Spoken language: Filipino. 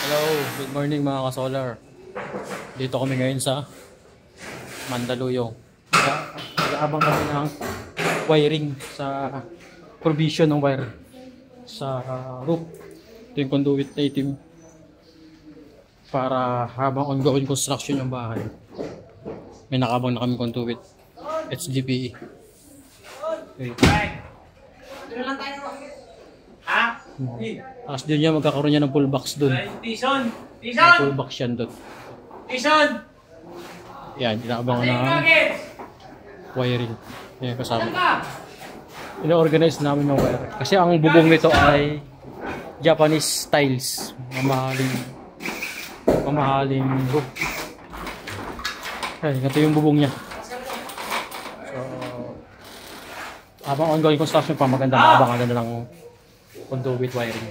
Hello, good morning mga ka-solar. Dito kami ngayon sa Mandaluyong. Nag-aabang kami ng wiring sa provision ng wire sa roof. Ito yung conduit na itim para habang ongoing construction yung bahay. May nakabang na kami conduit. HDPE. Okay. Tapos din niya magkakaroon niya ng full box doon. Tison! May Tison! full box yan doon. Tison! Yan, inaabangan na wiring. Yan kasama. Ino-organize namin ng wire. Kasi ang bubong nito ay Japanese styles. Mamahaling roof. Ay, ito yung bubong niya. So, habang ongoing construction pa, maganda na ng conduit wiring.